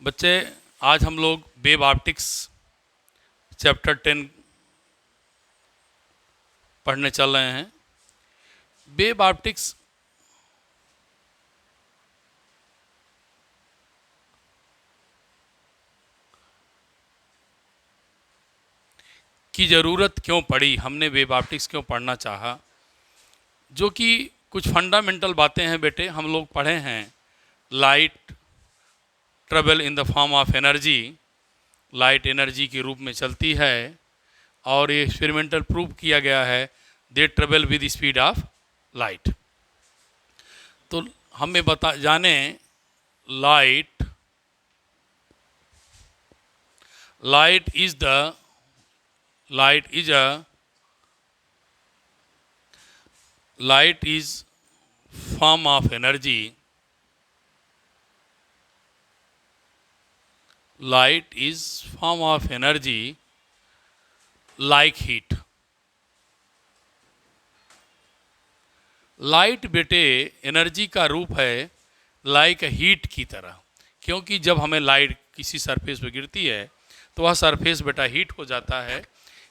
बच्चे, आज हम लोग वेव ऑप्टिक्स चैप्टर 10 पढ़ने चल रहे हैं। वेव ऑप्टिक्स की ज़रूरत क्यों पड़ी, हमने वेव ऑप्टिक्स क्यों पढ़ना चाहा, जो कि कुछ फंडामेंटल बातें हैं बेटे हम लोग पढ़े हैं। Light travel in the form of energy, light energy के रूप में चलती है और ये एक्सपेरिमेंटल प्रूव किया गया है। They travel with speed of light. तो हमें बता जाने light light is the light is a light is form of energy. Light is form of energy like heat. Light बेटे एनर्जी का रूप है लाइक हीट की तरह, क्योंकि जब हमें लाइट किसी सरफेस पर गिरती है तो वह सरफेस बेटा हीट हो जाता है।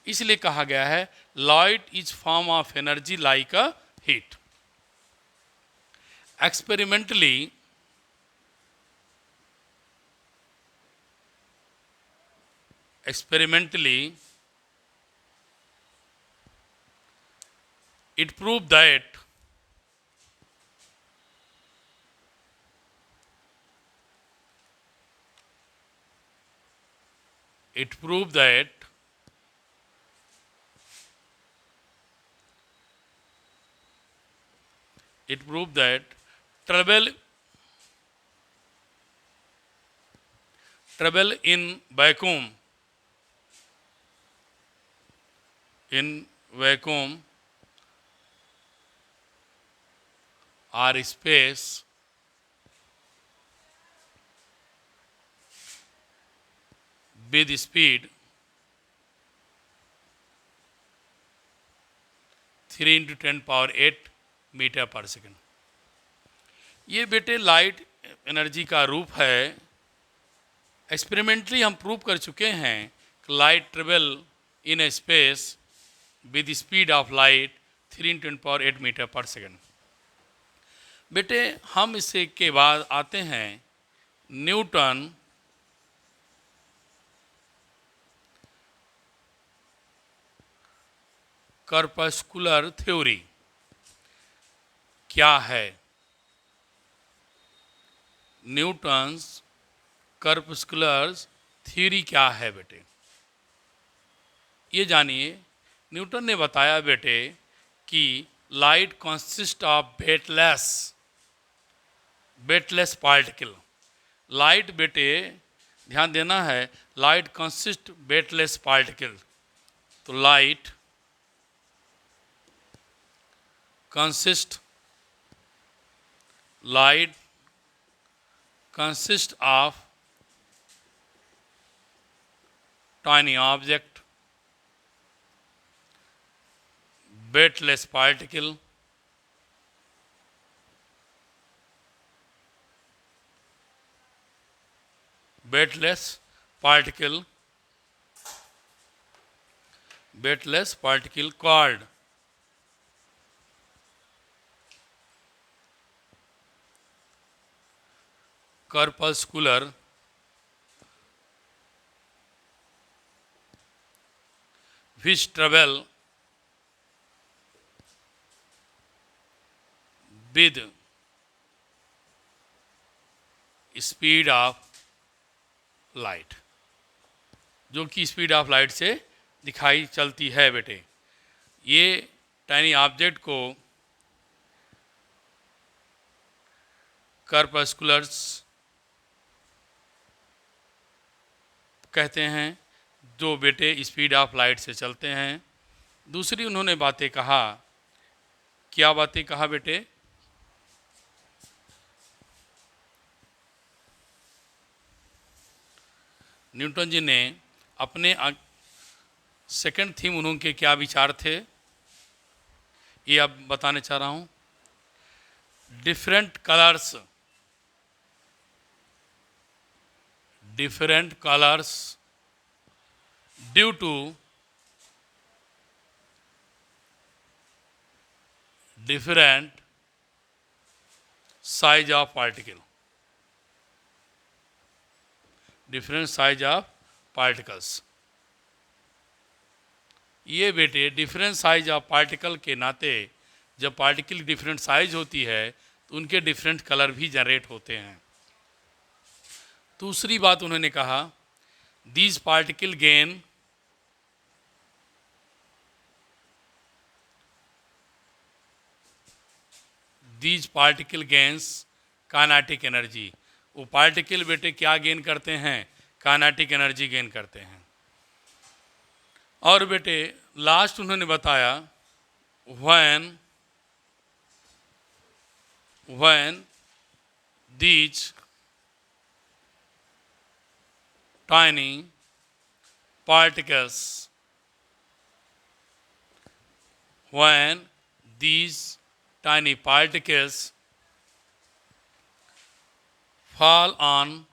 इसलिए कहा गया है light is form of energy like a heat. Experimentally it proved that it proved that it proved that travel in vacuum or space with speed 3 into 10 power 8 metre पर सेकेंड। ये बेटे लाइट एनर्जी का रूप है। Experimentally हम prove कर चुके हैं कि light travel in a space with speed of light 3 into 10 power 8 metre पर सेकेंड। बेटे हम इससे के बाद आते हैं न्यूटन कर्पस्कुलर थ्योरी क्या है। न्यूटन्स कर्पस्कुलर थ्योरी क्या है बेटे, ये जानिए। न्यूटन ने बताया बेटे कि light consist of weightless particle. Light बेटे ध्यान देना है, लाइट कंसिस्ट वेटलेस पार्टिकल। तो light consist of tiny object, weightless particle, called corpuscular which travel with speed of light, जो कि स्पीड ऑफ लाइट से दिखाई चलती है बेटे। ये टाइनी ऑब्जेक्ट को कर्पस्कुलर्स कहते हैं, जो बेटे स्पीड ऑफ लाइट से चलते हैं। दूसरी उन्होंने बातें कहा, क्या बातें कहा बेटे, न्यूटन जी ने अपने सेकंड थीम उनके क्या विचार थे ये अब बताने चाह रहा हूँ। different colors due to different size of particle, different size of particles. ये बेटे डिफरेंट साइज ऑफ पार्टिकल के नाते जब पार्टिकल की डिफरेंट साइज होती है तो उनके डिफरेंट कलर भी जनरेट होते हैं. दूसरी बात उन्होंने कहा, these particle gain these particle gains kinetic energy. वो पार्टिकल बेटे क्या गेन करते हैं? काइनेटिक एनर्जी गेन करते हैं. और बेटे लास्ट उन्होंने बताया, when these tiny particles when these tiny particles fall on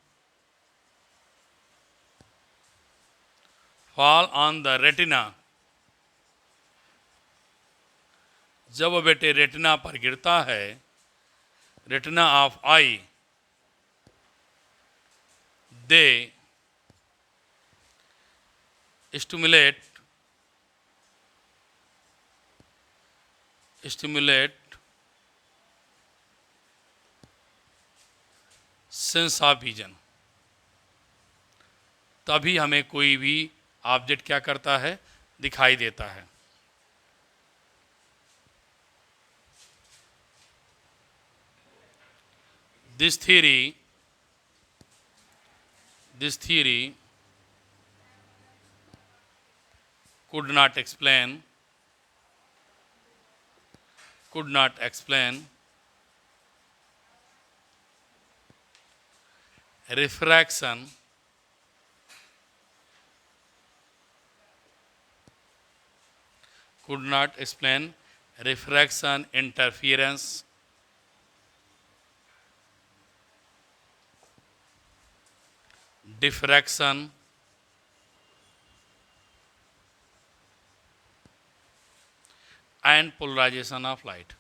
the retina, जब वो बेटे रेटिना पर गिरता है, retina of I, they stimulate sense of vision. तभी हमें कोई भी ऑब्जेक्ट क्या करता है? दिखाई देता है. This theory could not explain refraction interference, diffraction, and polarization of light.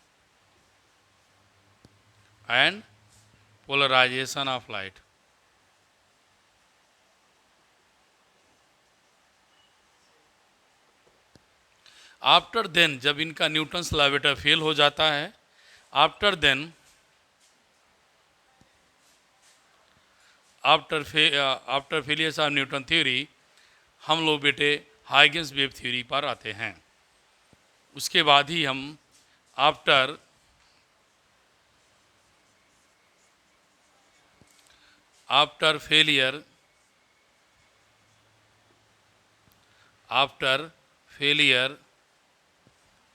After then, जब इनका न्यूटन्स लॉ बेटा फेल हो जाता है, after failures of Newton theory, हम लोग बेटे हाइगन्स वेव थ्योरी पर आते हैं. उसके बाद ही हम after failure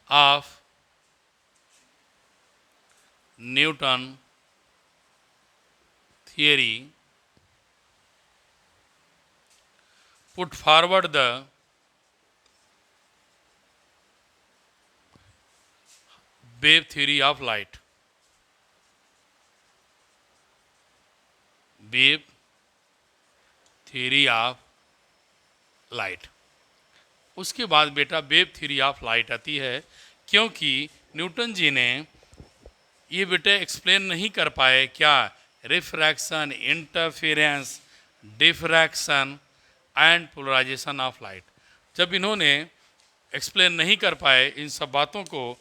of Newton theory put forward the wave theory of light. Wave theory of light. उसके बाद बेटा वेव थ्योरी ऑफ लाइट आती है, क्योंकि न्यूटन जी ने ये बेटे एक्सप्लेन नहीं कर पाए क्या? Refraction, interference, diffraction and polarization of light. जब इन्होंने एक्सप्लेन नहीं कर पाए इन सब बातों को,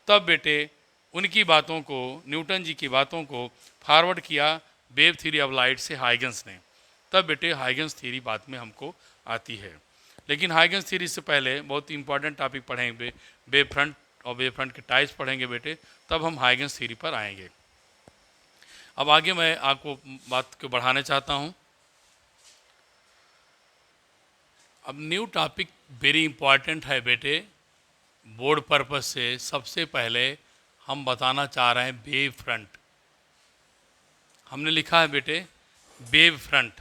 तब बेटे उनकी बातों को, न्यूटन जी की बातों को फॉरवर्ड किया वेव थ्योरी ऑफ लाइट से हाइगन्स ने. तब बेटे हाइगन्स थ्योरी बाद में हमको आती है. लेकिन हाइगन्स थ्योरी से पहले बहुत इंपॉर्टेंट टॉपिक पढ़ेंगे, वेव फ्रंट और वेव फ्रंट के टाइप्स पढ़ेंगे बेटे, तब हम हाइगन्स थ्योरी पर आएंगे. अब आगे मैं आपको बात को बढ़ाना चाहता हूँ. अब न्यू टॉपिक वेरी इंपॉर्टेंट है बेटे बोर्ड पर्पस से. सबसे पहले हम बताना चाह रहे हैं वेव फ्रंट. हमने लिखा है बेटे वेव फ्रंट.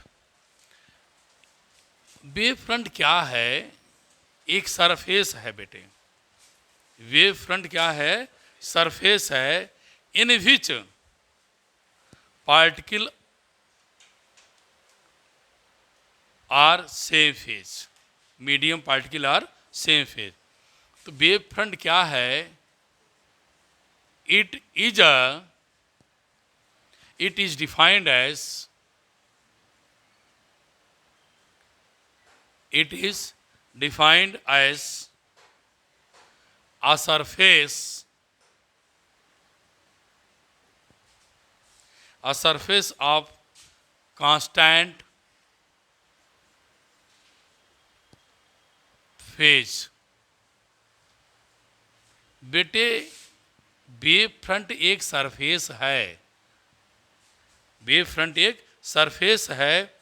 वेव फ्रंट क्या है? एक सरफेस है बेटे. वेव फ्रंट क्या है? सरफेस है in which particle are same phase, medium particle are same phase. तो वेव फ्रंट क्या है? It is defined as a surface of constant phase। बेटे वेव फ्रंट एक सरफेस है, वेव फ्रंट एक सरफेस है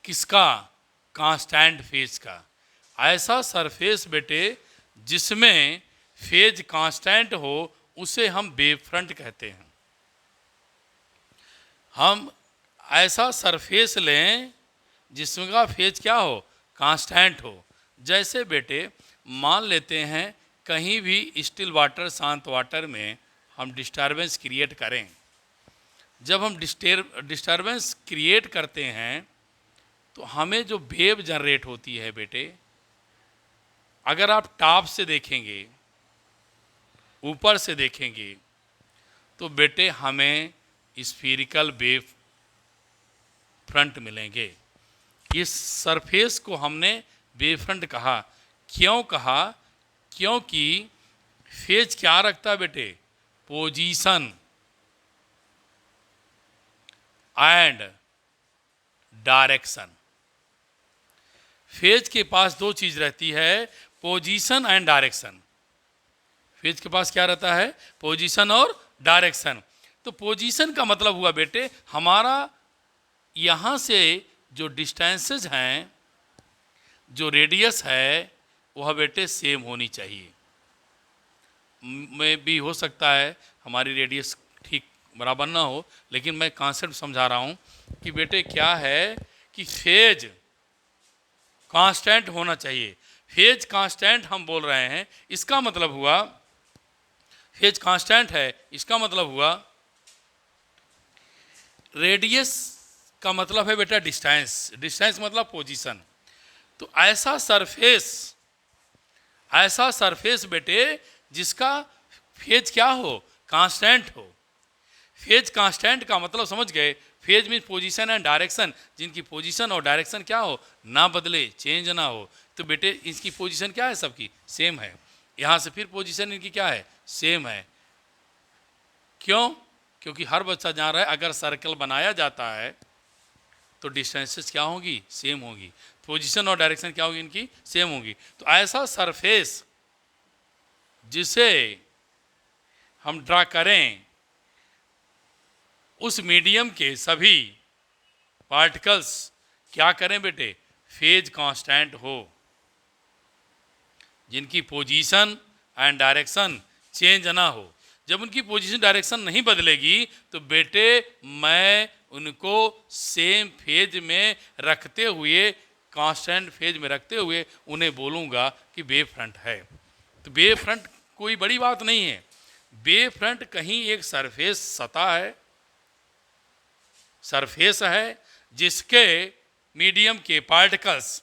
किसका? कांस्टेंट फेज का। ऐसा सरफेस बेटे जिसमें फेज कांस्टेंट हो उसे हम वेव फ्रंट कहते हैं। हम ऐसा सरफेस लें जिसका फेज क्या हो? कांस्टेंट हो। जैसे बेटे मान लेते हैं कहीं भी स्टिल वाटर, शांत वाटर में हम डिस्टरबेंस क्रिएट करें। जब हम डिस्टरबेंस क्रिएट करते हैं तो हमें जो वेव जनरेट होती है बेटे, अगर आप टॉप से देखेंगे, ऊपर से देखेंगे, तो बेटे हमें स्फीरिकल वेव फ्रंट मिलेंगे। इस सरफेस को हमने वेव फ्रंट कहा। क्यों कहा? क्योंकि फेज क्या रखता है बेटे? Position and direction. फेज के पास दो चीज रहती है, पोजीशन एंड डायरेक्शन। फेज के पास क्या रहता है? पोजीशन और डायरेक्शन। तो पोजीशन का मतलब हुआ बेटे हमारा यहाँ से जो डिस्टेंसेज हैं, जो रेडियस है, वह बेटे सेम होनी चाहिए। में भी हो सकता है हमारी रेडियस ठीक बराबर ना हो, लेकिन मैं कॉन्सेप्ट समझा रहा हूँ कि बेटे क्या है कि फेज कांस्टेंट होना चाहिए। फेज कांस्टेंट हम बोल रहे हैं, इसका मतलब हुआ फेज कांस्टेंट है, इसका मतलब हुआ रेडियस का मतलब है बेटा डिस्टेंस, डिस्टेंस मतलब पोजीशन। तो ऐसा सरफेस बेटे जिसका फेज क्या हो? कांस्टेंट हो। फेज कांस्टेंट का मतलब समझ गए? Phase mean position and direction, जिनकी पोजीशन और डायरेक्शन क्या हो? ना बदले, चेंज ना हो। तो बेटे इसकी पोजीशन क्या है? सबकी सेम है। यहाँ से फिर पोजीशन इनकी क्या है? सेम है। क्यों? क्योंकि हर बच्चा जान रहा है अगर सर्कल बनाया जाता है तो डिस्टेंसेस क्या होगी? सेम होगी। पोजीशन और डायरेक्शन क्या होगी? इनकी सेम होगी। तो ऐसा सरफेस जिसे हम ड्रा करें, उस मीडियम के सभी पार्टिकल्स क्या करें बेटे? फेज कांस्टेंट हो, जिनकी पोजीशन एंड डायरेक्शन चेंज ना हो। जब उनकी पोजीशन डायरेक्शन नहीं बदलेगी तो बेटे मैं उनको सेम फेज में रखते हुए, कांस्टेंट फेज में रखते हुए उन्हें बोलूँगा कि वेव फ्रंट है। तो वेव फ्रंट कोई बड़ी बात नहीं है। वेव फ्रंट कहीं एक सरफेस सतह है, सरफेस है जिसके मीडियम के पार्टिकल्स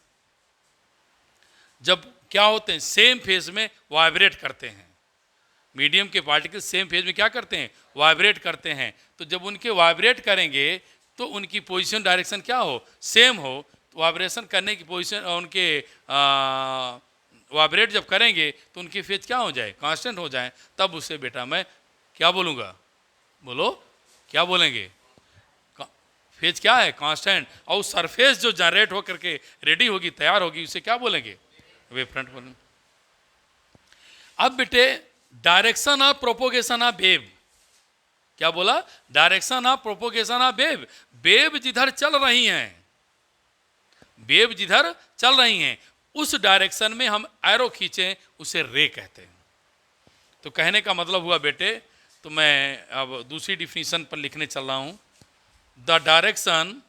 जब क्या होते हैं? सेम फेज में वाइब्रेट करते हैं। मीडियम के पार्टिकल्स सेम फेज में क्या करते हैं? वाइब्रेट करते हैं। तो जब उनके वाइब्रेट करेंगे तो उनकी पोजीशन डायरेक्शन क्या हो? सेम हो। तो वाइब्रेशन करने की पोजीशन, उनके वाइब्रेट जब करेंगे तो उनकी फेज क्या हो जाए? कांस्टेंट हो जाए। तब उसे बेटा मैं क्या बोलूँगा? बोलो क्या बोलेंगे? फेज क्या है? कांस्टेंट। और उस सरफेस जो जनरेट होकर के रेडी होगी, तैयार होगी, उसे क्या बोलेंगे? वेव फ्रंट बोलेंगे। अब बेटे direction of propagation of wave, क्या बोला? Direction of propagation of wave. Wave जिधर चल रही हैं, वेव जिधर चल रही हैं उस डायरेक्शन में हम एरो खींचें, उसे रे कहते हैं। तो कहने का मतलब हुआ बेटे, तो मैं अब दूसरी डिफिनीशन पर लिखने चल रहा हूं। The direction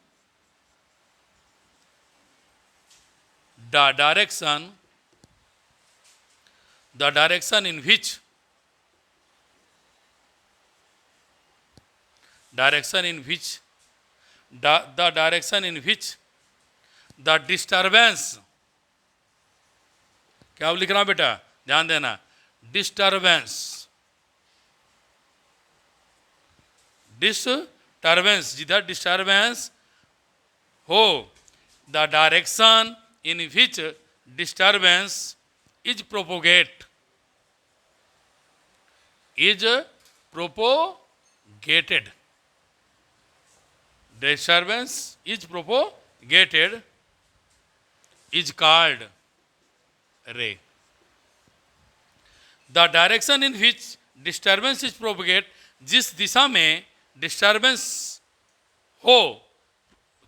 in which the direction in which the disturbance, क्या लिख रहा हूं बेटा, ध्यान देना, डिस्टर्बेंस, डिस्टर्बेंस, जिधर डिस्टर्बेंस हो, the direction in which disturbance is propagate, is propagated, disturbance is propagated, is called ray. The direction in which disturbance is propagated, जिस दिशा में डिस्टर्बेंस हो,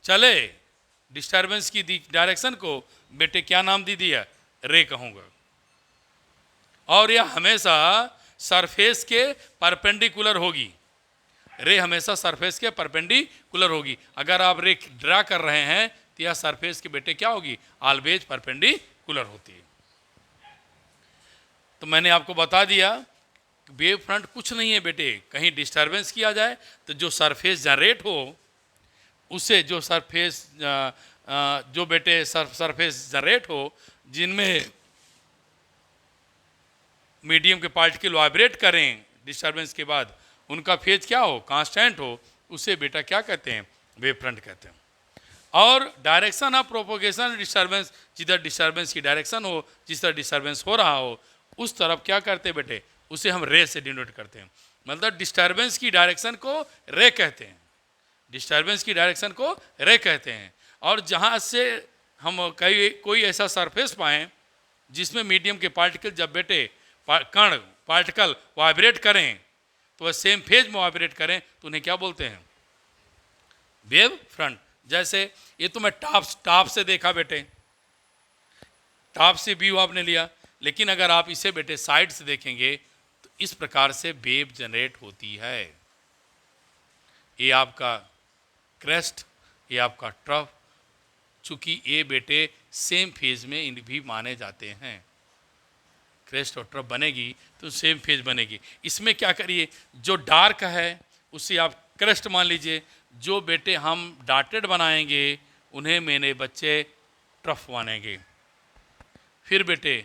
चले, डिस्टर्बेंस की डायरेक्शन को बेटे क्या नाम दे दिया, रे कहूँगा। और यह हमेशा सरफेस के परपेंडिकुलर होगी, रे हमेशा सरफेस के परपेंडिकुलर होगी। अगर आप रे ड्रा कर रहे हैं तो यह सरफेस के बेटे क्या होगी, ऑलवेज परपेंडिकुलर होती है। तो मैंने आपको बता दिया वेव फ्रंट कुछ नहीं है बेटे, कहीं डिस्टर्बेंस किया जाए तो जो सरफेस जनरेट हो उससे जो सरफेस जो बेटे सरफेस जनरेट हो जिनमें मीडियम के पार्टिकल वाइब्रेट करें डिस्टर्बेंस के बाद, उनका फेज क्या हो, कांस्टेंट हो, उसे बेटा क्या कहते हैं, वेव फ्रंट कहते हैं। और डायरेक्शन ऑफ प्रोपोगेशन डिस्टर्बेंस, जिधर डिस्टर्बेंस की डायरेक्शन हो, जिस तरह डिस्टर्बेंस हो रहा हो उस तरफ क्या करते हैं बेटे, उसे हम रे से डिनोट करते हैं। मतलब डिस्टर्बेंस की डायरेक्शन को रे कहते हैं, डिस्टर्बेंस की डायरेक्शन को रे कहते हैं। और जहाँ से हम कोई ऐसा सरफेस पाएँ जिसमें मीडियम के पार्टिकल जब बेटे कण पार्टिकल वाइब्रेट करें तो वह सेम फेज में वाइब्रेट करें तो उन्हें क्या बोलते हैं, वेव फ्रंट। जैसे ये तो मैं टॉप से देखा बेटे, टॉप से व्यू आपने लिया, लेकिन अगर आप इसे बेटे साइड से देखेंगे तो इस प्रकार से वेव जनरेट होती है। ये आपका क्रेस्ट, ये आपका ट्रफ, चूंकि ये बेटे सेम फेज में इन भी माने जाते हैं, क्रेस्ट और ट्रफ बनेगी तो सेम फेज बनेगी। इसमें क्या करिए, जो डार्क है उसे आप क्रेस्ट मान लीजिए, जो बेटे हम डॉटेड बनाएंगे उन्हें मेरे बच्चे ट्रफ मानेंगे, फिर बेटे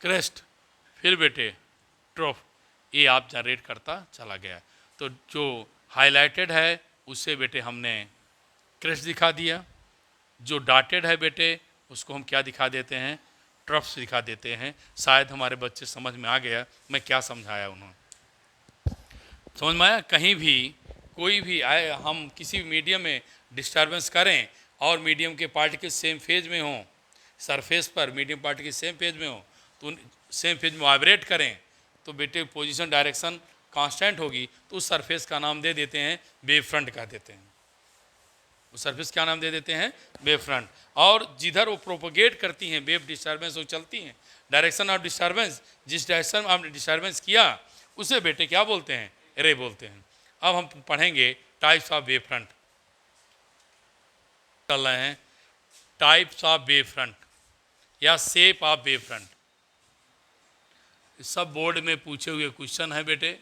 क्रेस्ट, फिर बेटे ट्रफ, ये आप जनरेट करता चला गया। तो जो हाईलाइटेड है उससे बेटे हमने क्रेस्ट दिखा दिया, जो डॉटेड है बेटे उसको हम क्या दिखा देते हैं, ट्रफ से दिखा देते हैं। शायद हमारे बच्चे समझ में आ गया मैं क्या समझाया उन्होंने, समझ में आया। कहीं भी कोई भी आए, हम किसी भी मीडियम में डिस्टर्बेंस करें और मीडियम के पार्टिकल सेम फेज में हों, सरफेस पर मीडियम पार्टिकल सेम फेज में हो तो सेम फेज में वाइब्रेट करें तो बेटे पोजीशन डायरेक्शन कांस्टेंट होगी, तो उस सरफेस का नाम दे देते हैं वेव फ्रंट कह देते हैं। उस सरफेस क्या नाम दे देते हैं, वेव फ्रंट। और जिधर वो प्रोपोगेट करती हैं वेव डिस्टर्बेंस, वो चलती हैं, डायरेक्शन ऑफ डिस्टर्बेंस, जिस डायरेक्शन में आपने डिस्टर्बेंस किया उसे बेटे क्या बोलते हैं, रे बोलते हैं। अब हम पढ़ेंगे टाइप्स ऑफ वेव फ्रंट, चल रहे हैं टाइप्स ऑफ वेव फ्रंट या शेप ऑफ वेव फ्रंट। सब बोर्ड में पूछे हुए क्वेश्चन है बेटे,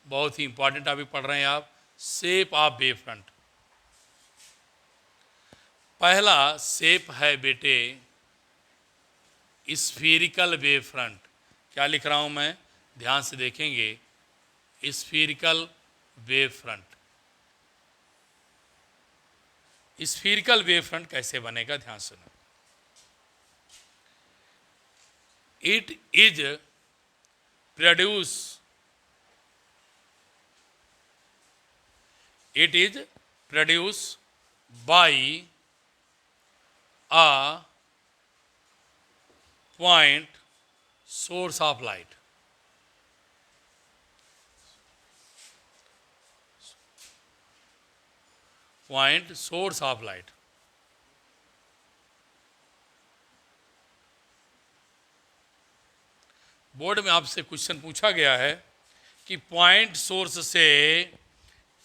बहुत ही इंपॉर्टेंट टॉपिक पढ़ रहे हैं आप। शेप ऑफ वेव फ्रंट, पहला शेप है बेटे स्फीरिकल वेव फ्रंट। क्या लिख रहा हूं मैं, ध्यान से देखेंगे, स्फीरिकल वेव फ्रंट। स्फीरिकल वेव फ्रंट कैसे बनेगा, ध्यान सुनो। It is produced by a point source of light. Point source of light. Board में आपसे क्वेश्चन पूछा गया है कि पॉइंट सोर्स से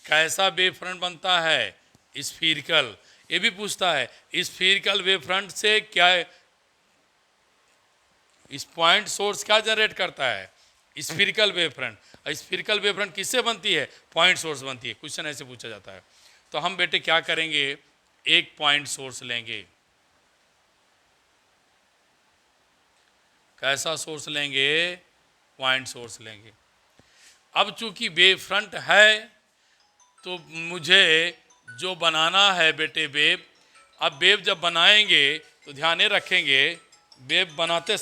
कैसा वेव फ्रंट बनता है, स्फीरिकल। ये भी पूछता है स्फीरिकल वेव फ्रंट से क्या, इस पॉइंट सोर्स क्या जनरेट करता है, स्फीरिकल वेव फ्रंट। स्फीरिकल वेव फ्रंट किससे बनती है, पॉइंट सोर्स बनती है। क्वेश्चन ऐसे पूछा जाता है। तो हम बेटे क्या करेंगे, एक पॉइंट सोर्स लेंगे। कैसा सोर्स लेंगे? पॉइंट सोर्स लेंगे। अब चूंकि वेव फ्रंट है तो मुझे जो बनाना है बेटे वेव, अब वेव जब बनाएंगे तो ध्यान ये रखेंगे, वेव बनाते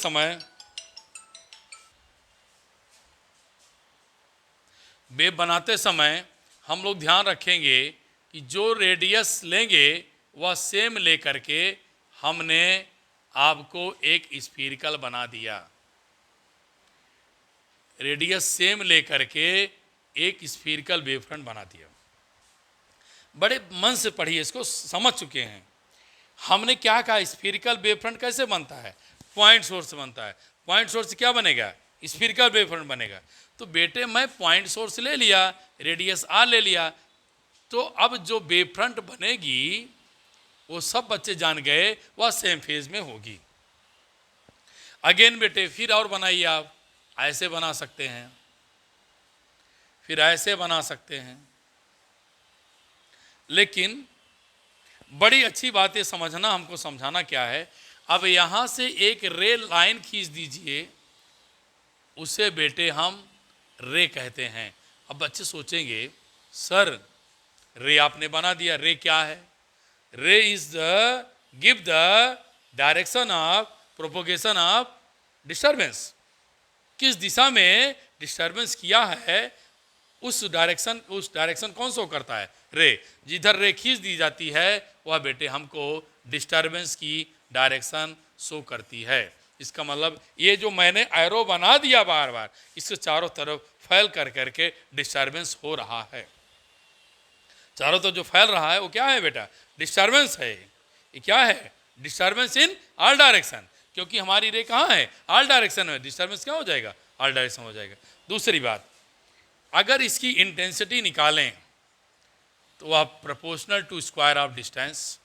समय हम लोग ध्यान रखेंगे कि जो रेडियस लेंगे वह सेम लेकर के हमने आपको एक स्फीरिकल बना दिया। रेडियस सेम लेकर के एक स्फीरिकल वेवफ्रंट बना दिया। बड़े मन से पढ़िए, इसको समझ चुके हैं। हमने क्या कहा? स्फीरिकल वेवफ्रंट कैसे बनता है? पॉइंट सोर्स से बनता है। पॉइंट सोर्स से क्या बनेगा? स्फीरिकल वेवफ्रंट बनेगा। तो बेटे मैं पॉइंट सोर्स ले लिया, रेडियस आर ले लिया, तो अब जो वेवफ्रंट बनेगी वो सब बच्चे जान गए वह सेम फेज में होगी। अगेन बेटे फिर और बनाइए, आप ऐसे बना सकते हैं, फिर ऐसे बना सकते हैं। लेकिन बड़ी अच्छी बात है समझना, हमको समझाना क्या है। अब यहां से एक रे लाइन खींच दीजिए, उसे बेटे हम रे कहते हैं। अब बच्चे सोचेंगे सर रे आपने बना दिया, रे क्या है? रे is the give the direction of propagation of disturbance. किस दिशा में डिस्टर्बेंस किया है उस डायरेक्शन कौन शो करता है? रे। जिधर रे खींच दी जाती है वह बेटे हमको डिस्टर्बेंस की डायरेक्शन शो करती है। इसका मतलब ये जो मैंने एरो बना दिया बार बार, इसके चारों तरफ फैल कर करके डिस्टर्बेंस हो रहा है। चारों तरफ जो फैल रहा है वो क्या है बेटा? डिस्टर्बेंस है। ये क्या है? Disturbance in all direction. क्योंकि हमारी रे कहाँ है? ऑल डायरेक्शन में। डिस्टर्बेंस क्या हो जाएगा? ऑल डायरेक्शन हो जाएगा। दूसरी बात, अगर इसकी इंटेंसिटी निकालें तो वह proportional to square of distance.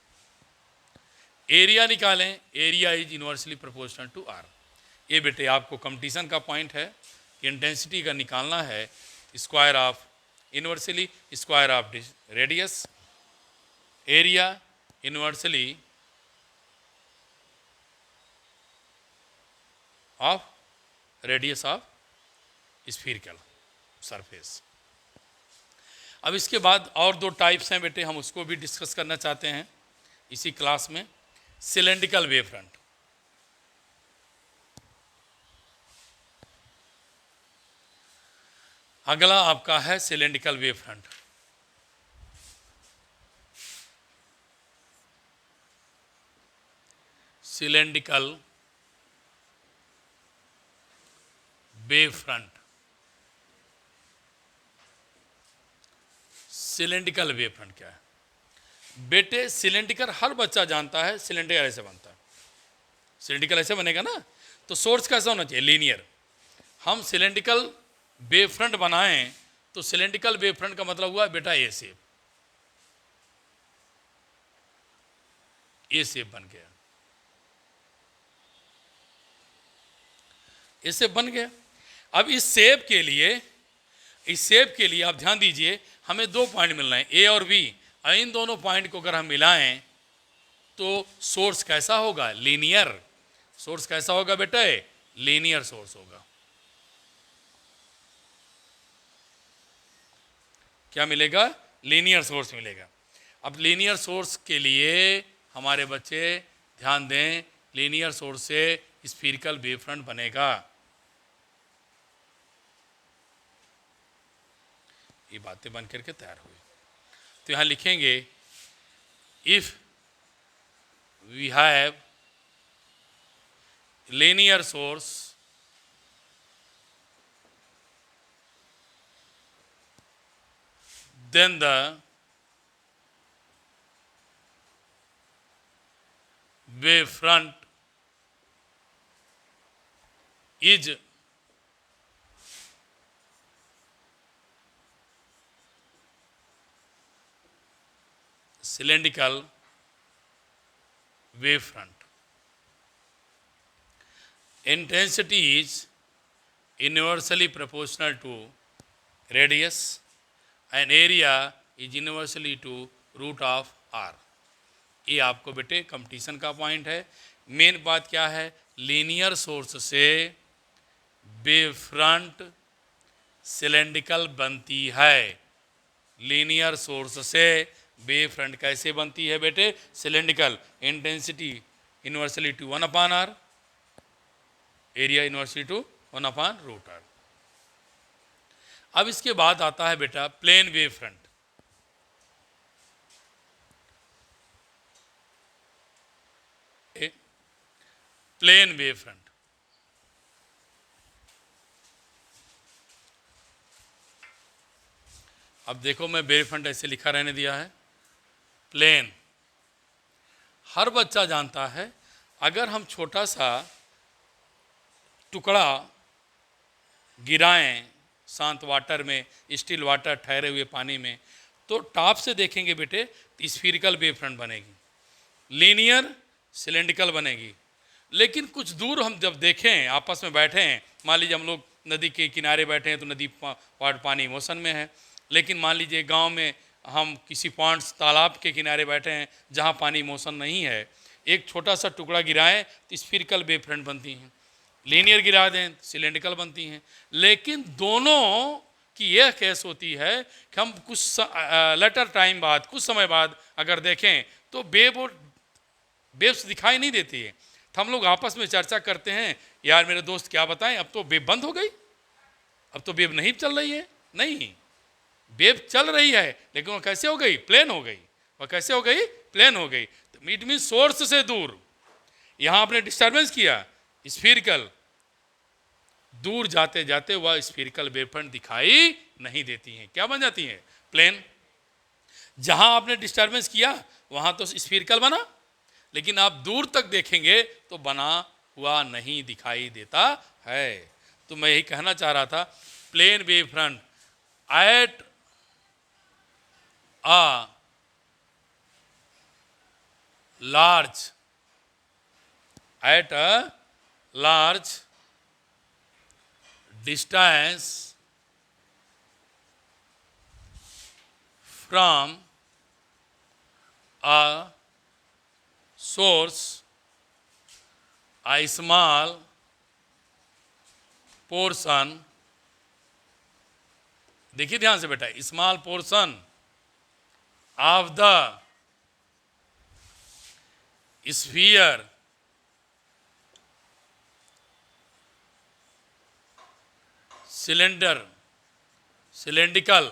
Area निकालें, area is inversely proportional to R. ये बेटे आपको कंपटीशन का पॉइंट है। इंटेंसिटी का निकालना है square of inversely square of radius, area inversely of radius of spherical surface. अब इसके बाद और दो टाइप्स हैं बेटे, हम उसको भी डिस्कस करना चाहते हैं इसी क्लास में। Cylindrical wave front. अगला आपका है cylindrical wave front. Cylindrical wave front. Cylindrical wave front क्या है बेटे? सिलेंड्रिकल हर बच्चा जानता है सिलेंड्रिकल ऐसे बनता है। सिलेंड्रिकल ऐसे बनेगा ना, तो सोर्स कैसा होना चाहिए? लीनियर। हम सिलेंड्रिकल वेव फ्रंट बनाएं तो सिलेंड्रिकल वेव फ्रंट का मतलब हुआ बेटा ए शेप। ए शेप बन गया, ए शेप बन गया। अब इस शेप के लिए आप ध्यान दीजिए, हमें दो पॉइंट मिलना है, ए और बी। इन दोनों पॉइंट को अगर हम मिलाएं तो सोर्स कैसा होगा? लीनियर। सोर्स कैसा होगा बेटा? लीनियर सोर्स होगा। क्या मिलेगा? लीनियर सोर्स मिलेगा। अब लीनियर सोर्स के लिए हमारे बच्चे ध्यान दें, लीनियर सोर्स से स्फीरिकल वेव फ्रंट बनेगा। ये बातें बन करके तैयार हुई। तो यहां लिखेंगे if we have linear source then the wave front is cylindrical wave front. Intensity is inversely proportional to radius and area is inversely to root of r. ये आपको बेटे कंपटीशन का पॉइंट है। मेन बात क्या है, लीनियर सोर्स से wave front cylindrical बनती है। लीनियर सोर्स से वेव फ्रंट कैसे बनती है बेटे, cylindrical. Intensity inversely to 1/r, area inversely to 1/√r। अब इसके बाद आता है बेटा plane wave front. Plane wave front, अब देखो मैं वेव फ्रंट ऐसे लिखा रहने दिया है, प्लेन। हर बच्चा जानता है अगर हम छोटा सा टुकड़ा गिराएं शांत वाटर में, स्टिल वाटर ठहरे हुए पानी में, तो टॉप से देखेंगे बेटे तो स्फीरिकल वेव फ्रंट बनेगी, लीनियर सिलेंड्रिकल बनेगी। लेकिन कुछ दूर हम जब देखें, आपस में बैठे हैं, मान लीजिए हम लोग नदी के किनारे बैठे हैं तो नदी पानी मोशन में है, लेकिन मान लीजिए गांव में हम किसी पॉन्ड तालाब के किनारे बैठे हैं जहां पानी मोशन नहीं है, एक छोटा सा टुकड़ा गिराएं तो स्फीरिकल वेव फ्रंट बनती हैं, लीनियर गिरा दें सिलेंड्रिकल बनती हैं। लेकिन दोनों की यह केस होती है कि हम कुछ लेटर टाइम बाद, कुछ समय बाद अगर देखें तो वेव्स दिखाई नहीं देती है। तो हम लोग आपस में चर्चा करते हैं, यार मेरे दोस्त क्या बताएं, अब तो वेव बंद हो गई, अब तो वेव नहीं चल रही है। नहीं, वेव चल रही है, लेकिन वो कैसे हो गई, प्लेन हो गई। वो कैसे हो गई, प्लेन हो गई। तो इट मीन सोर्स से दूर, यहां आपने डिस्टर्बेंस किया, स्फीरिकल, दूर जाते जाते वह स्फीरिकल वेव फ्रंट दिखाई नहीं देती हैं, क्या बन जाती हैं, प्लेन। जहां आपने डिस्टर्बेंस किया वहां तो स्फीरिकल बना, लेकिन आप दूर तक देखेंगे तो बना हुआ नहीं दिखाई देता है। तो मैं यही कहना चाह रहा था, plane wave front at a large distance from a source, a small portion, देखिए ध्यान से बेटा, small portion of the sphere cylindrical,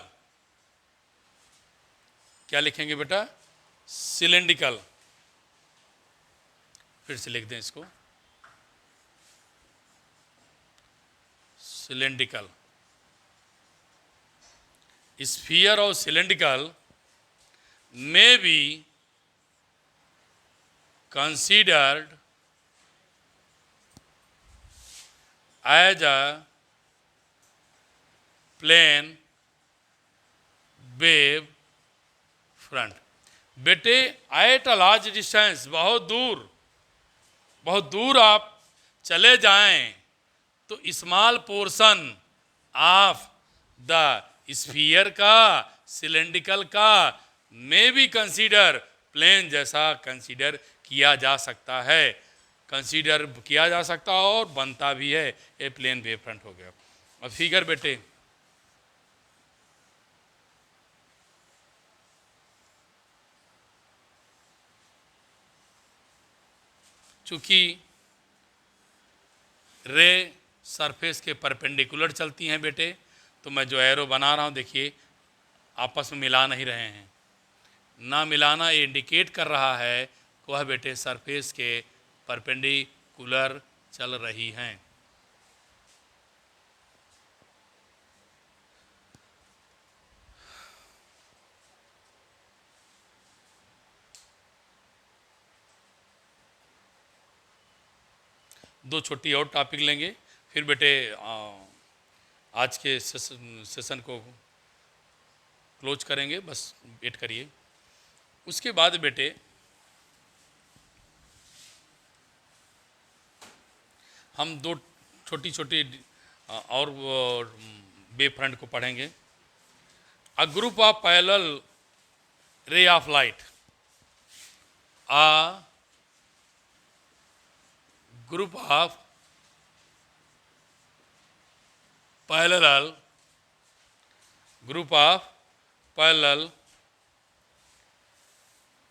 क्या लिखेंगे बेटा, सिलेंड्रिकल। फिर से लिख दें इसको, सिलेंड्रिकल। स्फीयर और cylindrical may be considered as a plane wave front। बेटे एट अ लार्ज डिस्टेंस, बहुत दूर आप चले जाएं तो small portion of the sphere का, सिलेंड्रिकल का, में भी कंसीडर प्लेन जैसा कंसीडर किया जा सकता है, कंसीडर किया जा सकता है और बनता भी है, ये प्लेन वेव फ्रंट हो गया। अब फिगर बेटे, चूंकि रे सरफेस के परपेंडिकुलर चलती हैं बेटे, तो मैं जो एरो बना रहा हूं देखिए आपस में मिला नहीं रहे हैं, ना मिलाना ये इंडिकेट कर रहा है कि वह बेटे सरफेस के परपेंडिकुलर चल रही हैं। दो छोटी और टॉपिक लेंगे, फिर बेटे आज के सेशन को क्लोज करेंगे, बस वेट करिए। उसके बाद बेटे हम दो छोटी छोटी और वेव फ्रंट को पढ़ेंगे। A group of parallel ray of light, a group of parallel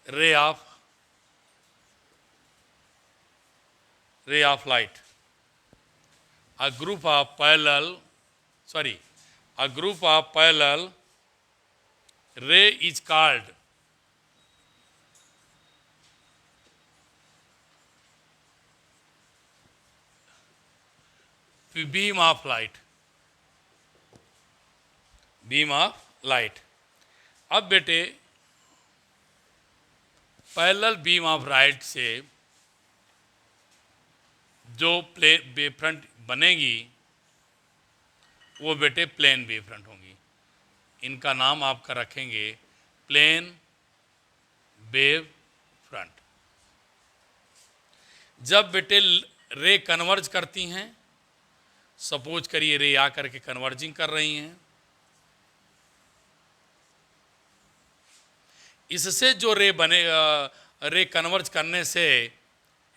ray of light. A group of parallel ray is called beam of light. अब बेटे पैरेलल बीम ऑफ लाइट से जो प्लेन वेव फ्रंट बनेगी वो बेटे plane wave front होंगी। इनका नाम आपका रखेंगे प्लेन वेव फ्रंट। जब बेटे रे कन्वर्ज करती हैं, सपोज करिए रे आकर के कन्वर्जिंग कर रही हैं, इससे जो रे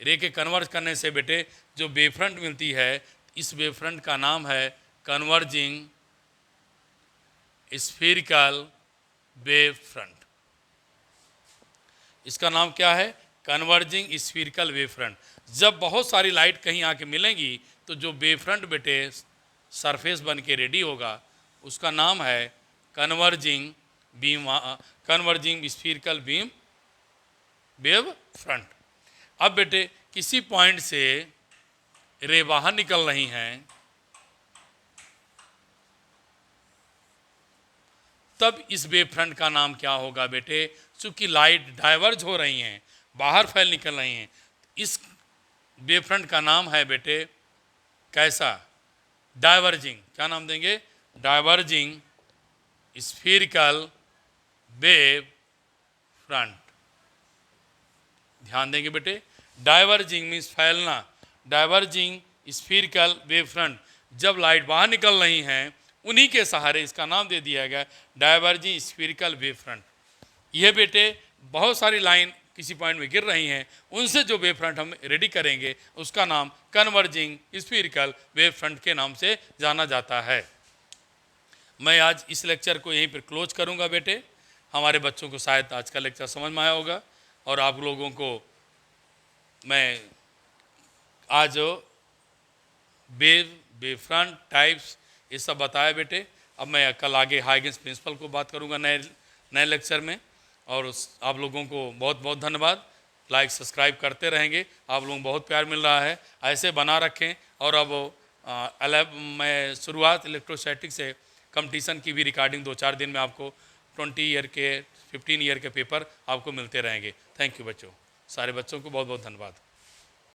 रे के कन्वर्ज करने से बेटे जो वेव फ्रंट मिलती है, इस वेव फ्रंट का नाम है कन्वर्जिंग स्फीरिकल वेव फ्रंट। इसका नाम क्या है? Converging spherical wave front. जब बहुत सारी लाइट कहीं आके मिलेंगी तो जो वेव फ्रंट बेटे सरफेस बन के रेडी होगा, उसका नाम है कन्वर्जिंग स्फीरिकल वेव फ्रंट। अब बेटे किसी पॉइंट से रे बाहर निकल रही हैं, तब इस वेव फ्रंट का नाम क्या होगा बेटे? चूंकि लाइट डाइवर्ज हो रही हैं, बाहर फैल निकल रही हैं, इस वेव फ्रंट का नाम है बेटे कैसा? डाइवर्जिंग। क्या नाम देंगे? Diverging spherical wave front. ध्यान देंगे बेटे, डाइवर्जिंग मीन्स फैलना, डाइवर्जिंग स्फीरिकल वेव फ्रंट। जब लाइट बाहर निकल रही हैं, उन्हीं के सहारे इसका नाम दे दिया गया डाइवर्जिंग स्फीरिकल वेव फ्रंट। यह बेटे बहुत सारी लाइन किसी पॉइंट में गिर रही हैं, उनसे जो वेव फ्रंट हम रेडी करेंगे उसका नाम कन्वर्जिंग स्फीरिकल वेव फ्रंट के नाम से जाना जाता है। मैं आज इस लेक्चर को यहीं पर क्लोज करूंगा बेटे। हमारे बच्चों को शायद आज का लेक्चर समझ में आया होगा और आप लोगों को मैं आज वेव फ्रंट टाइप्स ये सब बताया बेटे। अब मैं कल आगे हाइगेंस प्रिंसिपल को बात करूंगा नए लेक्चर में। और आप लोगों को बहुत बहुत धन्यवाद। लाइक सब्सक्राइब करते रहेंगे, आप लोगों को बहुत प्यार मिल रहा है, ऐसे बना रखें। और अब मैं शुरुआत इलेक्ट्रोस्टैटिक से कंपटीशन की भी रिकॉर्डिंग 2-4 दिन में आपको 20 ईयर के 15 ईयर के पेपर आपको मिलते रहेंगे। थैंक यू बच्चों, सारे बच्चों को बहुत बहुत धन्यवाद।